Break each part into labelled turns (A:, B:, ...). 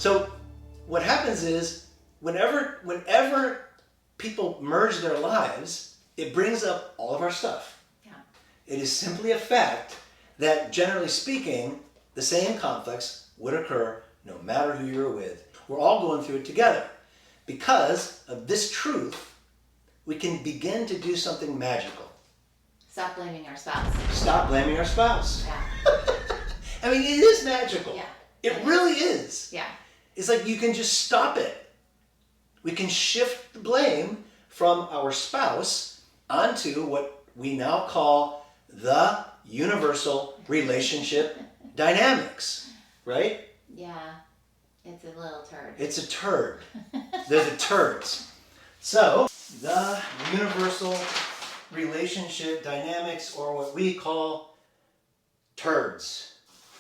A: So what happens is whenever people merge their lives, it brings up all of our stuff.
B: Yeah.
A: It is simply a fact that, generally speaking, the same conflicts would occur no matter who you're with. We're all going through it together. Because of this truth, we can begin to do something magical.
B: Stop blaming our spouse.
A: Stop blaming our spouse.
B: Yeah.
A: I mean, it is magical.
B: Yeah.
A: It really is.
B: Yeah.
A: It's like you can just stop it. We can shift the blame from our spouse onto what we now call the universal relationship dynamics, right?
B: Yeah. It's a little turd.
A: It's a turd. They're the turds. So, the universal relationship dynamics, or what we call turds.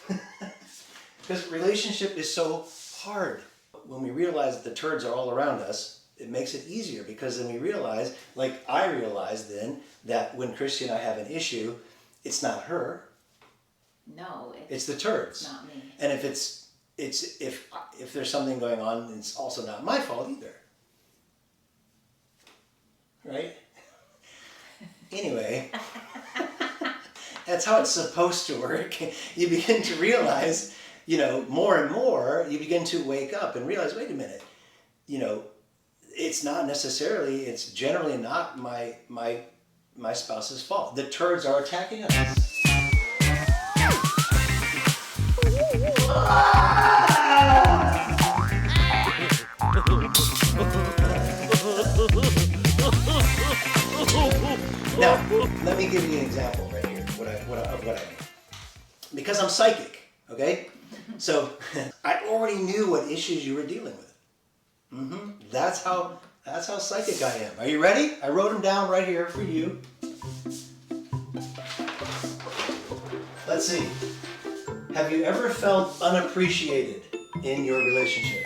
A: Because relationship is so hard. When we realize that the turds are all around us, it makes it easier, because then we realize, like I realized then, that when Christy and I have an issue, it's not her.
B: No,
A: it's the turds.
B: Not me.
A: And if there's something going on, it's also not my fault either. Right? Anyway, that's how it's supposed to work. You begin to realize, more and more, you begin to wake up and realize, wait a minute, it's generally not my spouse's fault. The turds are attacking us. Now, let me give you an example right here of what I mean. Because I'm psychic, okay? So I already knew what issues you were dealing with. That's how psychic I am. Are you ready? I wrote them down right here for you. Let's see. Have you ever felt unappreciated in your relationship?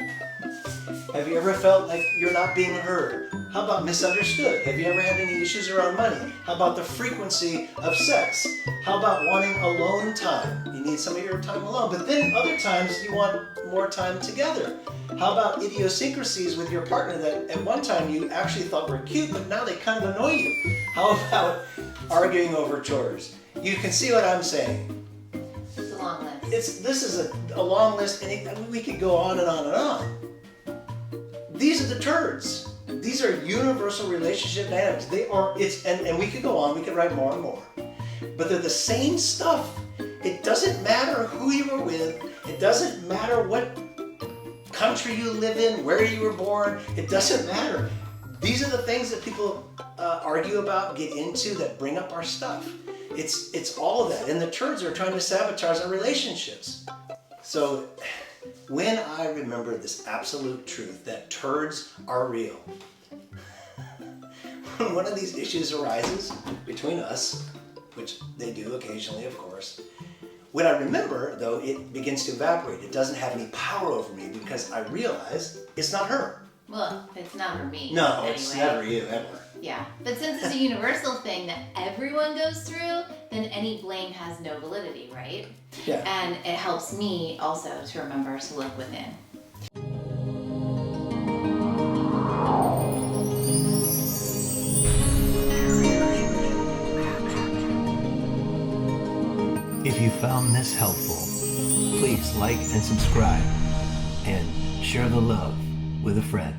A: Have you ever felt like you're not being heard? How about misunderstood? Have you ever had any issues around money? How about the frequency of sex? How about wanting alone time? You need some of your time alone, but then other times you want more time together. How about idiosyncrasies with your partner that at one time you actually thought were cute, but now they kind of annoy you? How about arguing over chores? You can see what I'm saying.
B: It's a long list.
A: This is a long list, and we could go on and on and on. These are the turds. These are universal relationship dynamics. And we could go on, we could write more and more. But they're the same stuff. It doesn't matter who you were with. It doesn't matter what country you live in, where you were born. It doesn't matter. These are the things that people argue about, get into, that bring up our stuff. It's all of that. And the turds are trying to sabotage our relationships. So when I remember this absolute truth that turds are real, when one of these issues arises between us, which they do occasionally, of course, when I remember, though, it begins to evaporate. It doesn't have any power over me because I realize it's not her.
B: Well, it's never me.
A: No,
B: anyway.
A: It's never you, ever.
B: Yeah, but since it's a universal thing that everyone goes through, then any blame has no validity, right?
A: Yeah.
B: And it helps me also to remember to look within.
C: If you found this helpful, please like and subscribe and share the love with a friend.